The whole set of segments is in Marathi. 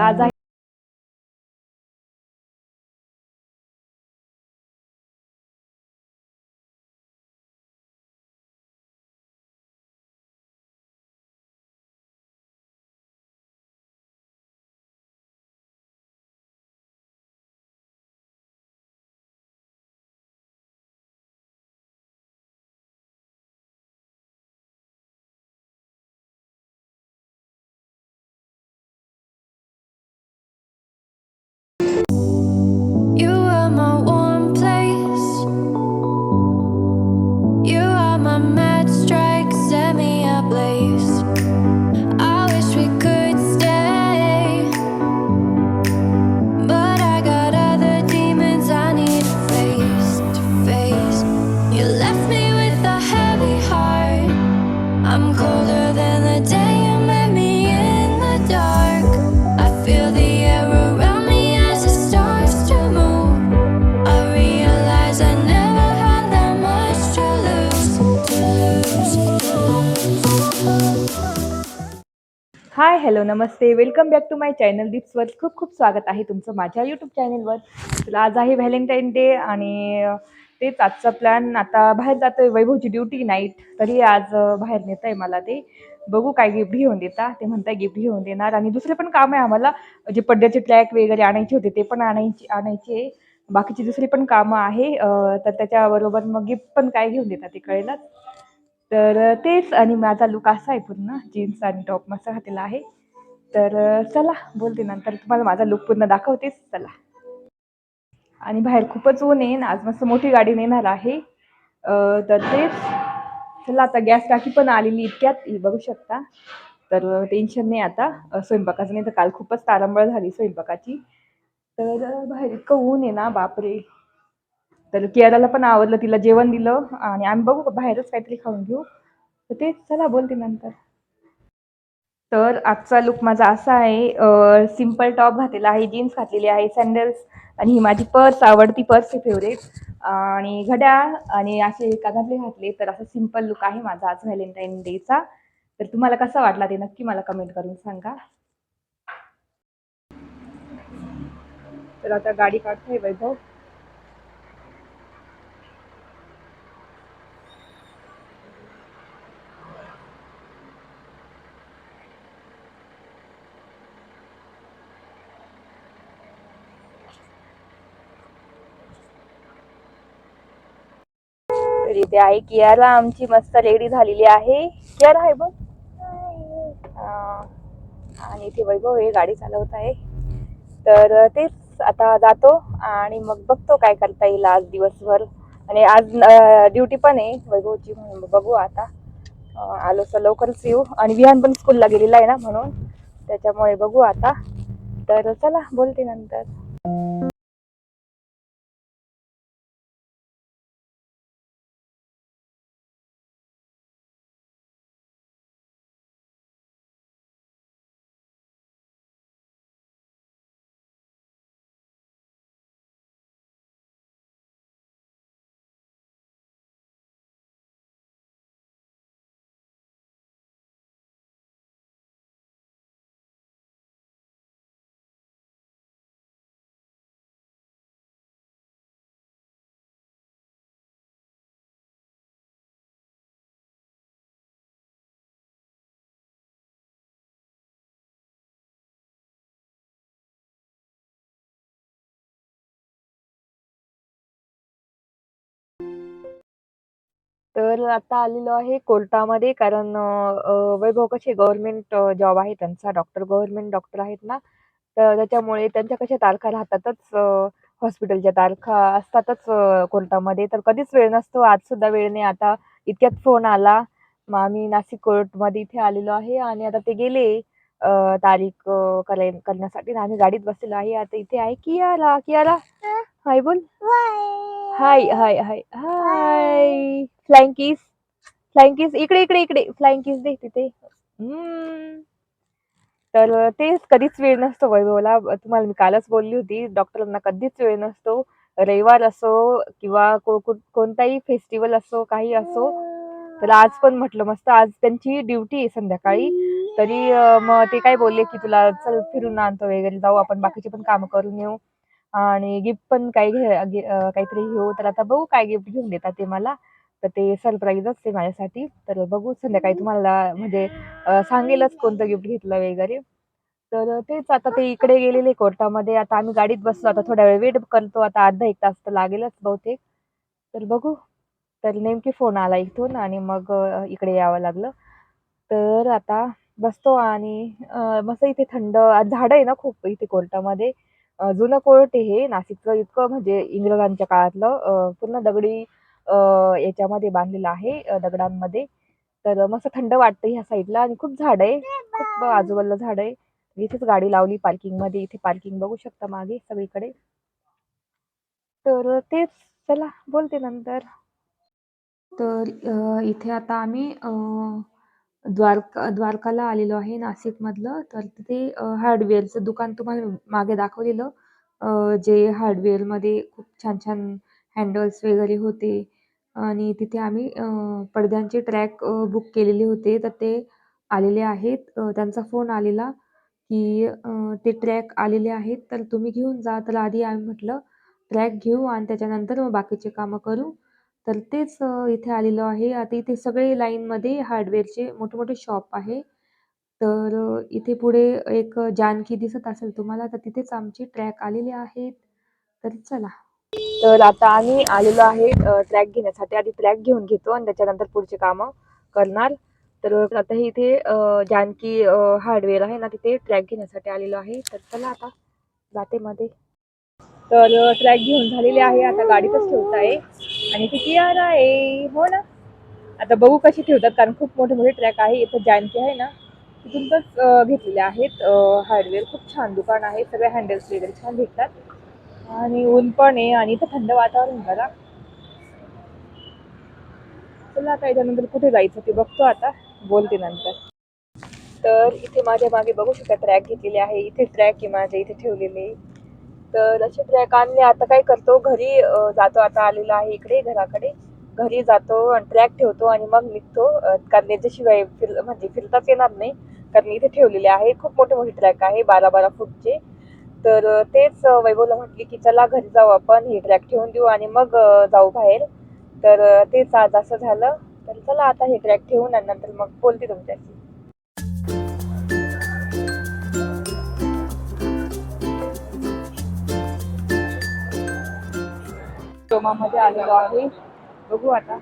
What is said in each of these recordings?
आज आहे You are my warm place. You are my mad strike, set me ablaze. I wish we could stay, but I got other demons I need face to face. You left me with a heavy heart. I'm colder than the day you met me in the dark. I feel the air around me as it starts to move. I realize I never had that much to lose, hi hello नमस्ते welcome back to my channel दीप्सवर खूप खूप स्वागत आहे तुमचं माझ्या यूट्यूब चॅनलवर. तर आज आहे व्हॅलेंटाईन डे आणि तेच आजचा प्लॅन. आता बाहेर जातोय, वैभवची ड्युटी नाईट, तरी आज बाहेर नेत आहे मला. ते बघू काय गिफ्ट घेऊन देता. ते म्हणताय गिफ्ट घेऊन देणार आणि दुसरे पण काम आहे आम्हाला, जे पड्ड्याचे ट्रॅक वगैरे आणायचे होते ते पण आणायचे. बाकीची दुसरी पण कामं आहे, तर त्याच्याबरोबर मग गिफ्ट पण काय घेऊन देतात ते कळेलच. तर तेच, आणि माझा लुक असा आहे, पूर्ण जीन्स आणि टॉप मस्त घातलेला आहे. तर चला बोलते, नंतर तुम्हाला माझा लुक पूर्ण दाखवतेच. चला. आणि बाहेर खूपच ऊन आहे, आज मस्त मोठी गाडी नेणार आहे. तर तेच, चला आता गॅस टाकी पण आलेली इतक्यात, ही बघू शकता. तर टेन्शन नाही आता स्वयंपाकाचं. नाही तर काल खूपच तारांबळ झाली स्वयंपाकाची. तर बाहेर इतकं ऊन आहे ना, बापरे. तर कियाराला पण आवडलं, तिला जेवण दिलं आणि आम्ही बघू बाहेरच काहीतरी खाऊन घेऊ. तर तेच, चला बोलते नंतर. तर आजचा लुक माझा असा आहे, सिंपल टॉप घातलेला आहे, जीन्स घातलेली आहे, सँडल्स, आणि ही माझी पर्स, आवडती पर्स आहे फेवरेट, आणि घड्याळ आणि असे कानातले घातले. तर असं सिंपल लुक आहे माझा आज व्हॅलेंटाईन डेचा. तर तुम्हाला कसा वाटला ते नक्की मला कमेंट करून सांगा. तर आता गाडी काढतोय वैभव. तर इथे आहे कियारा, आमची मस्त रेडी झालेली आहे. कियारा आहे बघ. आणि इथे वैभव हे गाडी चालवत आहे. तर तेच, आता जातो आणि मग बघतो काय करता येईल आज दिवसभर. आणि आज ड्युटी पण आहे वैभवची, म्हणून बघू आता. आलो तर लवकरच येऊ, आणि विहान पण स्कूलला गेलेला आहे ना, म्हणून त्याच्यामुळे बघू आता. तर चला बोलते नंतर. तर आता आलेलो आहे कोर्टामध्ये, कारण वैभव कसे गव्हर्नमेंट जॉब आहे त्यांचा, गव्हर्नमेंट डॉक्टर आहेत ना. तर त्याच्यामुळे त्यांच्या कशा तारखा राहतातच, हॉस्पिटलच्या तारखा असतातच कोर्टामध्ये. तर कधीच वेळ नसतो, आज सुद्धा वेळ नाही. आता इतक्यात फोन आला, मग आम्ही नाशिक कोर्टमध्ये इथे आलेलो आहे, आणि आता ते गेले तारीख करण्यासाठी. आम्ही गाडीत बसलेलो आहे. आता इथे आहे कियारा. कियारा हाय बोल. हाय हाय हाय हाय. Flying kiss. फ्लाइंग किस इकडे इकडे इकडे, फ्लाइंग किस दे तिथे. तर तेच, कधीच वेळ नसतो वैभवला. तुम्हाला मी कालच बोलली होती, डॉक्टरांना कधीच वेळ नसतो. रविवार असो किंवा कोणताही फेस्टिवल असो, काही असो. तर आज पण म्हटलं मस्त, आज त्यांची ड्युटी आहे संध्याकाळी, तरी मग ते काय बोलले की तुला चल फिरून आणतो वगैरे, जाऊ आपण बाकीचे पण कामं करून येऊ आणि गिफ्ट पण काही काहीतरी घेऊ. तर आता बघू काय गिफ्ट घेऊन देतात ते मला. तर ते सरप्राईजच आहे माझ्यासाठी. तर बघू संध्याकाळी तुम्हाला म्हणजे सांगेलच कोणतं गिफ्ट घेतलं वगैरे. तर तेच आता ते इकडे गेलेले कोर्टामध्ये. आता आम्ही गाडीत बसलो. आता थोडा वेळ वेट करतो. आता अर्धा 1 तास तर लागेलच बहुतेक. तर बघू. तर नेमकी फोन आला इथून आणि मग इकडे यावं लागलं. तर आता बसतो आणि मस्त इथे थंड झाडं आहे ना खूप इथे कोर्टामध्ये. जुनं कोर्ट आहे हे नाशिकचं. इतकं म्हणजे इंग्रजांच्या काळातलं पूर्ण दगडी याच्यामध्ये बांधलेलं आहे दगडांमध्ये. तर मस्त थंड वाटतं ह्या साईडला आणि खूप झाडं आहे. खूप आजूबाजूला झाडं आहे. इथेच गाडी लावली पार्किंगमध्ये. इथे पार्किंग बघू शकता मागे सगळीकडे. तर तेच चला बोलते नंतर. तर इथे आता आम्ही द्वारकाला आलेलो आहे नाशिकमधलं. तर तिथे हार्डवेअरचं दुकान तुम्हाला मागे दाखवलेलं. जे हार्डवेअरमध्ये खूप छान-छान हँडल्स वगैरे होते आणि तिथे आम्ही पडद्यांचे ट्रॅक बुक केलेले होते. तर ते आलेले आहेत. त्यांचा फोन आलेला, की ते ट्रॅक आलेले आहेत, तर तुम्ही घेऊन जा. तर आधी आम्ही म्हटलं ट्रॅक घेऊ आणि त्याच्यानंतर मग बाकीचे कामं करू. तर तेच इथे आलेलो आहे. आता इथे सगळे लाईनमध्ये हार्डवेअरचे मोठे-मोठे शॉप आहे. तर इथे पुढे एक जानकी दिसत असेल तुम्हाला, तर तिथेच आमचे ट्रॅक आलेले आहेत. तर चला. तर आता आम्ही आलेलो आहे ट्रॅक घेण्यासाठी. आधी ट्रॅक घेऊन घेतो आणि त्याच्यानंतर पुढची कामं करणार. तर आता हे इथे जानकी हार्डवेअर आहे ना, तिथे ट्रॅक घेण्यासाठी आलेलो आहे. तर चला आता जाते मध्ये. तर ट्रॅक घेऊन झालेले आहे. आता गाडीतच ठेवत आहे आणि ती कियारा आहे. हो ना. आता बघू कशी ठेवतात कारण खूप मोठे-मोठे ट्रॅक आहे. इथं जानकी आहे ना, तिथूनच घेतलेले आहेत हार्डवेअर. खूप छान दुकान आहे. सगळे हँडल्स वगैरे छान भेटतात आणि ऊन पण आहे आणि इथं थंड वातावरण जरा. चला आता याच्यानंतर कुठे जायचं ते बघतो आता. बोलते नंतर. तर इथे माझ्या मागे बघू शकता ट्रॅक घेतलेले आहे. इथे ट्रॅक आहे माझ्या इथे ठेवलेले. तर असे ट्रॅक आणले. आता काय करतो घरी जातो. आता आलेलो आहे इकडे घराकडे. घरी जातो आणि ट्रॅक ठेवतो आणि मग निघतो. कारण याच्याशिवाय म्हणजे फिरताच येणार नाही. कारण इथे ठेवलेले आहे. खूप मोठे-मोठे ट्रॅक आहे 12-12 फूटचे. तर तेच वैभवला म्हटली की चला घरी जाऊ आपण. हे ट्रॅक ठेवून देऊ आणि मग जाऊ बाहेर. तर तेच आज असं झालं. तर चला आता हे ट्रॅक ठेवून आणि नंतर मग बोलते तुमच्याशी. क्रोमामध्ये आलेलो आहे. बघू आता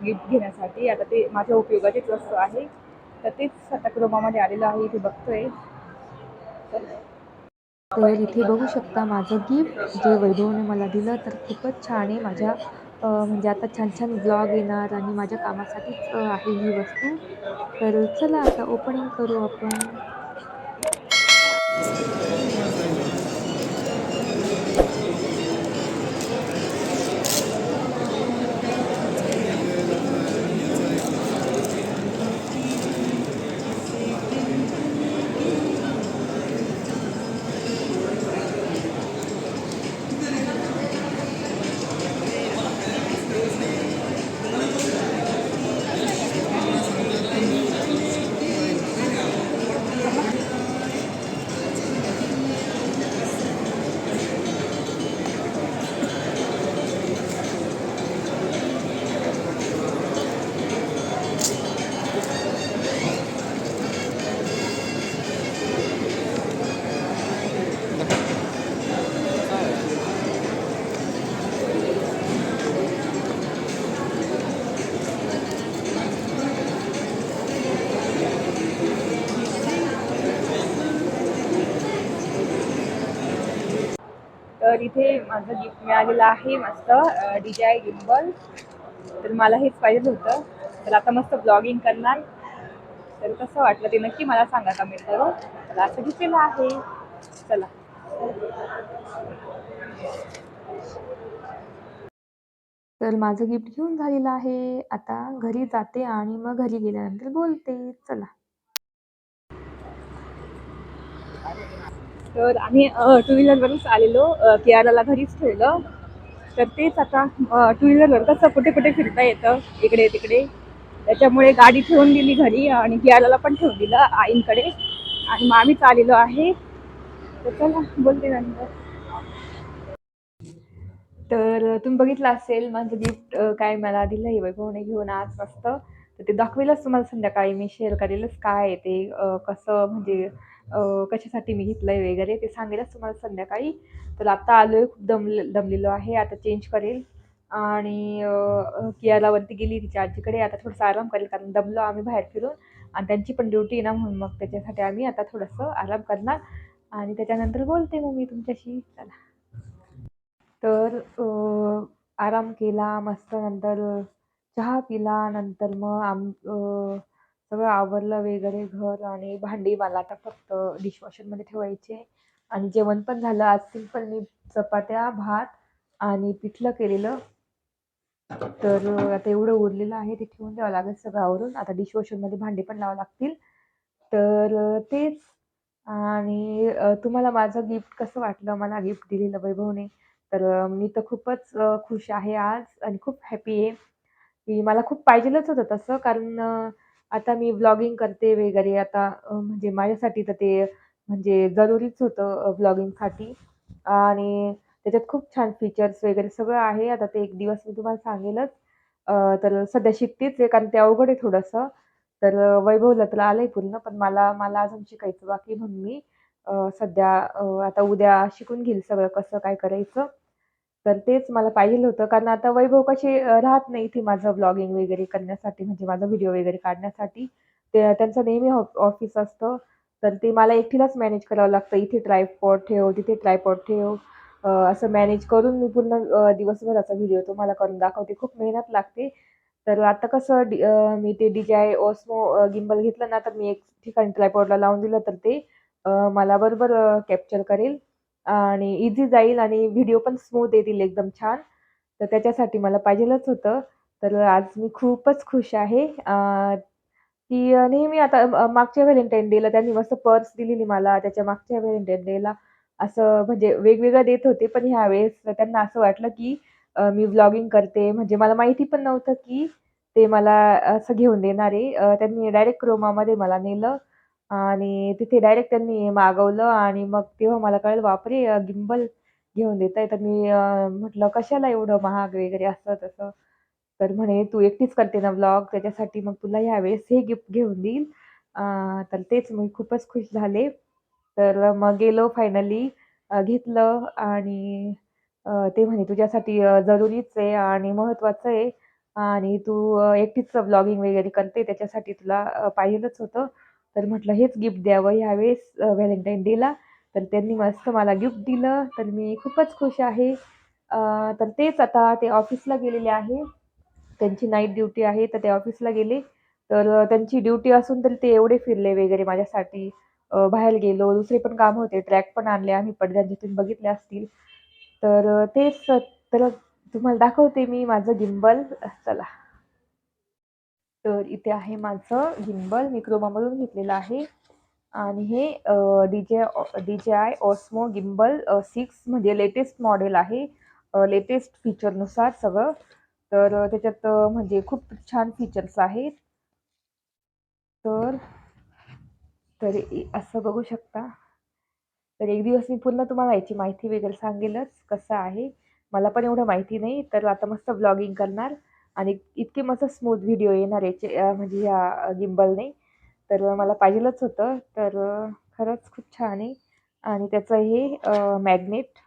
गिफ्ट घेण्यासाठी. आता ते माझ्या उपयोगाचीच वस्तू आहे. तर तेच आता क्रोमामध्ये आलेलं आहे. इथे बघतोय. तर इथे बघू शकता माझं गिफ्ट जे वैभवने मला दिलं. तर खूपच छान आहे. माझ्या म्हणजे आता छान-छान व्लॉग येणार आणि माझ्या कामासाठीच आहे ही वस्तू. तर चला आता ओपनिंग करू आपण. तर इथे माझं गिफ्ट मिळालेलं आहे मस्त DJI गिम्बल. तर मला हेच पाहिजे होतं. तर आता मस्त ब्लॉगिंग करणार. तर कसं वाटलं ते नक्की मला सांगा कमेंट करून. तर असं घेतलेलं आहे. चला. तर माझं गिफ्ट घेऊन झालेलं आहे. आता घरी जाते आणि मग घरी गेल्यानंतर बोलते. चला. तर आम्ही टू व्हीलरवरच आलेलो. कियाराला घरीच ठेवलं. तर तेच आता टू व्हीलरवर कसं कुठे कुठे फिरता येतं इकडे तिकडे. त्याच्यामुळे गाडी ठेवून दिली घरी आणि कियाराला पण ठेवून दिलं आईंकडे आणि मग आम्हीच आलेलो आहे. तर चला बोलते नंतर. तर तुम्ही बघितलं असेल माझं गिफ्ट काय मला दिलं आहे वैभवने घेऊन आज मस्त. तर ते दाखवेलच तुम्हाला संध्याकाळी मी शेअर करेलच काय आहे ते कसं म्हणजे कशासाठी मी घेतलंय वगैरे ते सांगेलच तुम्हाला संध्याकाळी. तर आता आलोय खूप दमलेलो आहे आता चेंज करेल आणि कियाला वरती गेली तिच्या आजीकडे आता थोडासा आराम करेल कारण दमलो आम्ही बाहेर फिरून आणि त्यांची पण ड्युटी आहे ना म्हणून मग त्याच्यासाठी आम्ही आता थोडंसं आराम करणार आणि त्याच्यानंतर बोलते मग मी तुमच्याशी. चला. तर आराम केला मस्त नंतर चहा पिला नंतर मग सगळं आवरलं वगैरे घर आणि भांडी मला आता फक्त डिशवॉशरमध्ये ठेवायचे आणि जेवण पण झालं आज सिंपल मी चपात्या भात आणि पिठलं केलेलं. तर आता एवढं उरलेलं आहे ते ठेवून द्यावं लागेल सगळं आवरून आता डिशवॉशरमध्ये भांडी पण लावावं लागतील. तर तेच आणि तुम्हाला माझं गिफ्ट कसं वाटलं मला गिफ्ट दिलेलं वैभवने. तर मी तर खूपच खुश आहे आज आणि खूप हॅपी आहे की मला खूप पाहिजेलच होतं तसं कारण आता मी व्लॉगिंग करते वगैरे आता म्हणजे माझ्यासाठी तर ते म्हणजे जरुरीच होतं व्लॉगिंगसाठी आणि त्याच्यात खूप छान फीचर्स वगैरे सगळं आहे. आता ते एक दिवस मी तुम्हाला सांगेलच. तर सध्या शिकतेच आहे कारण ते अवघड आहे थोडंसं. तर वैभवला तर आलंय पूर्ण पण मला मला अजून शिकायचं बाकी आहे म्हणून मी सध्या आता उद्या शिकून घेईल सगळं कसं काय करायचं. तर तेच मला पाहिजेल होतं कारण आता वैभव कसे राहत नाही इथे माझं व्लॉगिंग वगैरे करण्यासाठी म्हणजे माझा व्हिडिओ वगैरे काढण्यासाठी. ते त्यांचं नेहमी ऑफिस असतं. तर ते मला एकटीलाच मॅनेज करावं लागतं. इथे ट्रायपॉड ठेव, तिथे ट्रायपॉड ठेव. असं मॅनेज करून मी पूर्ण दिवसभराचा व्हिडिओ तुम्हाला करून दाखवते. खूप मेहनत लागते. तर आता कसं मी ते DJI Osmo गिम्बल घेतलं ना, तर मी एक ठिकाणी ट्रायपॉडला लावून दिलं तर ते मला बरोबर कॅप्चर करेल आणि इझी जाईल आणि व्हिडिओ पण स्मूथ येतील एकदम छान. तर त्याच्यासाठी मला पाहिजेलच होतं. तर आज मी खूपच खुश आहे. की नेहमी आता मागच्या व्हॅलेंटाईन डेला त्यांनी मस्त पर्स दिलेली मला. त्याच्या मागच्या व्हॅलेंटाईन डेला असं म्हणजे वेगवेगळं देत होते. पण ह्यावेळेस त्यांना असं वाटलं की मी व्लॉगिंग करते. म्हणजे मला माहिती पण नव्हतं की ते मला असं घेऊन देणार आहे. त्यांनी डायरेक्ट क्रोमामध्ये मला नेलं आणि तिथे डायरेक्ट त्यांनी मागवलं आणि मग तेव्हा मला कळलं बापरे! गिम्बल घेऊन देताय. तर मी म्हटलं कशाला एवढं महाग वगैरे असं तसं. तर म्हणे, "तू एकटीच करते ना व्लॉग त्याच्यासाठी मग तुला ह्यावेळेस हे गिफ्ट घेऊन देईल." अ, तर तेच मी खूपच खुश झाले. तर मग गेलो फायनली घेतलं आणि ते म्हणे, "तुझ्यासाठी जरुरीच आहे आणि महत्त्वाचं आहे आणि तू एकटीच व्लॉगिंग वगैरे करते त्याच्यासाठी तुला पाहिजेलच होतं." तर म्हटलं हेच गिफ्ट द्यावं ह्यावेळेस व्हॅलेंटाईन डेला. तर त्यांनी मस्त मला गिफ्ट दिलं. तर मी खूपच खुश आहे. तर तेच आता ते ऑफिसला गेलेले आहे. त्यांची नाईट ड्युटी आहे, तर ते ऑफिसला गेले. तर त्यांची ड्युटी असून तरी ते एवढे फिरले वगैरे माझ्यासाठी. बाहेर गेलो, दुसरे पण काम होते. ट्रॅक पण आणले आम्ही पडद्यांचे तुम्ही बघितले असतील. तर तेच तर तुम्हाला दाखवते मी माझं गिम्बल. चला. तर इथे आहे माझं गिम्बल. मी क्रोमामधून घेतलेलं आहे आणि हे DJI Osmo गिम्बल 6 म्हणजे लेटेस्ट मॉडेल आहे. लेटेस्ट फीचरनुसार सगळं. तर त्याच्यात म्हणजे खूप छान फीचर्स आहेत. तर तर असं बघू शकता. तर एक दिवस मी पूर्ण तुम्हाला याची माहिती वगैरे सांगेलच, कसं आहे. मला पण एवढं माहिती नाही. तर आता मस्त व्लॉगिंग करणार आणि इतके मस्त स्मूथ व्हिडिओ येणार याचे म्हणजे ह्या गिम्बलने. तर मला पाहिजेलच होतं. तर खरंच खूप छान आहे आणि त्याचं हे मॅग्नेट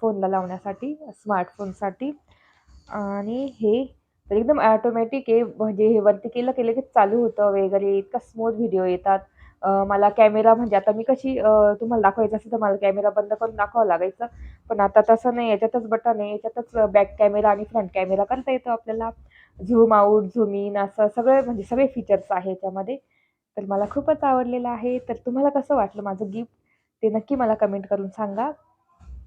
फोनला लावण्यासाठी, स्मार्टफोनसाठी आणि हे तर एकदम ऑटोमॅटिक आहे. म्हणजे हे वरती केलं की लगेच चालू होतं वगैरे. इतका स्मूथ व्हिडिओ येतात. मला कॅमेरा म्हणजे आता मी कशी तुम्हाला दाखवायचं असेल तर मला कॅमेरा बंद करून दाखवावं लागायचं. पण आता तसं नाही. याच्यातच बटन आहे. याच्यातच बॅक कॅमेरा आणि फ्रंट कॅमेरा करता येतो आपल्याला. झूम आउट, झूम इन असं सगळं म्हणजे सगळे फीचर्स आहे याच्यामध्ये. तर मला खूपच आवडलेलं आहे. तर तुम्हाला कसं वाटलं माझं गिफ्ट? ते नक्की मला कमेंट करून सांगा.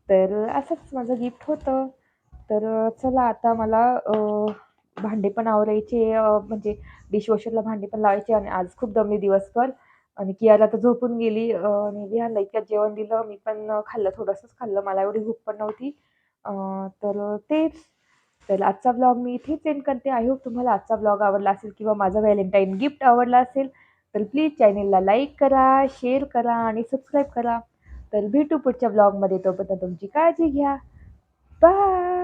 तर असंच माझं गिफ्ट होतं. तर चला आता मला भांडे पण आवरायचे म्हणजे डिशवॉशरला भांडी पण लावायची आणि आज खूप दमली दिवसभर आणि कियाला तर झोपून गेली आणि विहानला इतक्यात जेवण दिलं. मी पण खाल्लं थोडंसंच खाल्लं. मला एवढी भूक पण नव्हती. तर तेच तर आजचा ब्लॉग मी इथेच एंड करते. आय होप तुम्हाला आजचा ब्लॉग आवडला असेल किंवा माझा व्हॅलेंटाईन गिफ्ट आवडला असेल. तर प्लीज चॅनेलला लाईक करा, शेअर करा आणि सबस्क्राईब करा. तर भेटू पुढच्या ब्लॉगमध्ये. तोपर्यंत तुमची काळजी घ्या. बाय.